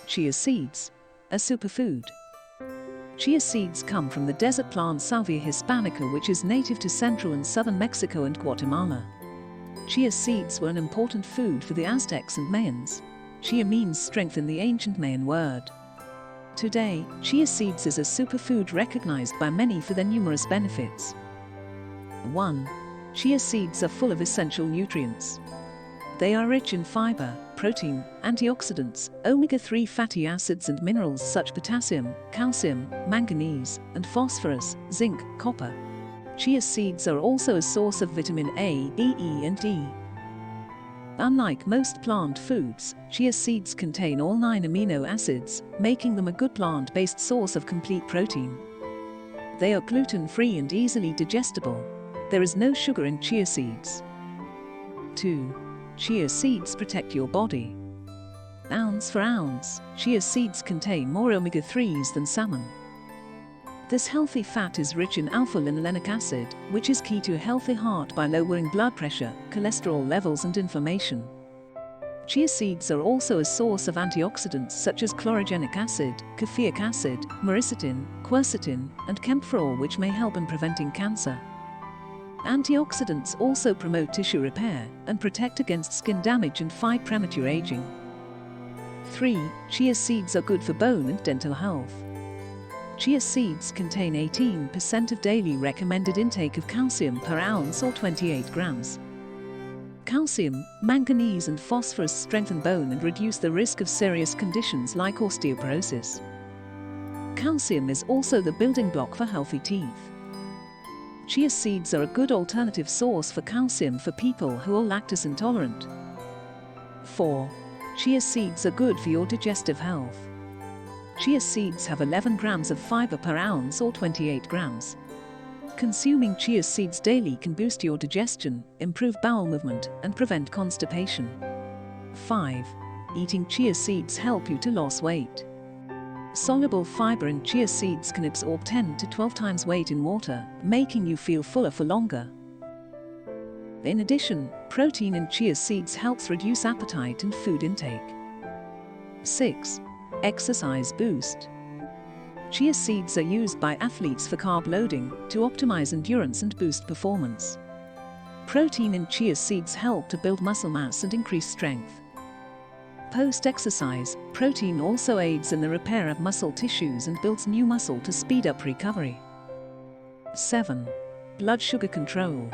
Chia seeds, a superfood. Chia seeds come from the desert plant Salvia hispanica, which is native to central and southern Mexico and Guatemala. Chia seeds were an important food for the Aztecs and Mayans. Chia means strength in the ancient Mayan word. Today, chia seeds is a superfood recognized by many for their numerous benefits. 1. Chia seeds are full of essential nutrients. They are rich in fiber, protein, antioxidants, omega-3 fatty acids and minerals such as potassium, calcium, manganese, and phosphorus, zinc, copper. Chia seeds are also a source of vitamin A, B, E, and D. Unlike most plant foods, chia seeds contain all 9 amino acids, making them a good plant-based source of complete protein. They are gluten-free and easily digestible. There is no sugar in chia seeds. 2. Chia seeds protect your body. Ounce for ounce, chia seeds contain more omega-3s than salmon. This healthy fat is rich in alpha-linolenic acid, which is key to a healthy heart by lowering blood pressure, cholesterol levels and inflammation. Chia seeds are also a source of antioxidants such as chlorogenic acid, caffeic acid, myricetin, quercetin, and camphorol, which may help in preventing cancer. Antioxidants also promote tissue repair and protect against skin damage and fight premature aging. 3. Chia seeds are good for bone and dental health. Chia seeds contain 18% of daily recommended intake of calcium per ounce, or 28 grams. Calcium, manganese and phosphorus strengthen bone and reduce the risk of serious conditions like osteoporosis. Calcium is also the building block for healthy teeth. Chia seeds are a good alternative source for calcium for people who are lactose intolerant. 4. Chia seeds are good for your digestive health. Chia seeds have 11 grams of fiber per ounce, or 28 grams. Consuming chia seeds daily can boost your digestion, improve bowel movement, and prevent constipation. 5. Eating chia seeds help you to lose weight. Soluble fiber in chia seeds can absorb 10 to 12 times weight in water, making you feel fuller for longer. In addition, protein in chia seeds helps reduce appetite and food intake. 6. Exercise boost. Chia seeds are used by athletes for carb loading to optimize endurance and boost performance. Protein in chia seeds help to build muscle mass and increase strength. Post-exercise, protein also aids in the repair of muscle tissues and builds new muscle to speed up recovery. 7. Blood sugar control.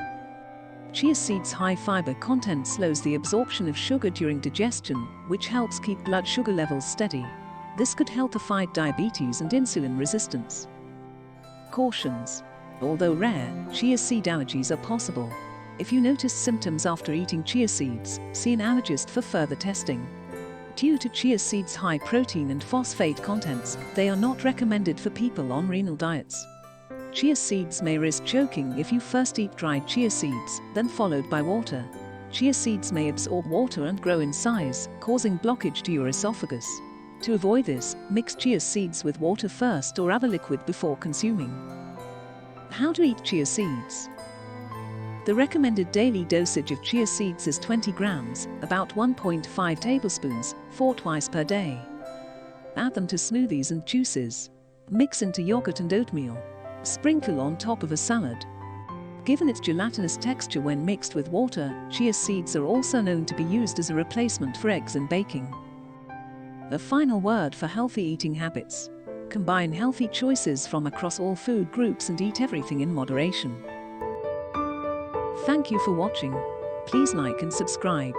Chia seeds' high fiber content slows the absorption of sugar during digestion, which helps keep blood sugar levels steady. This could help to fight diabetes and insulin resistance. Cautions. Although rare, chia seed allergies are possible. If you notice symptoms after eating chia seeds, see an allergist for further testing. Due to chia seeds' high protein and phosphate contents, they are not recommended for people on renal diets. Chia seeds may risk choking if you first eat dried chia seeds, then followed by water. Chia seeds may absorb water and grow in size, causing blockage to your esophagus. To avoid this, mix chia seeds with water first or other liquid before consuming. How to eat chia seeds? The recommended daily dosage of chia seeds is 20 grams, about 1.5 tablespoons, 4 twice per day. Add them to smoothies and juices. Mix into yogurt and oatmeal. Sprinkle on top of a salad. Given its gelatinous texture when mixed with water, chia seeds are also known to be used as a replacement for eggs in baking. A final word for healthy eating habits. Combine healthy choices from across all food groups and eat everything in moderation. Thank you for watching. Please like and subscribe.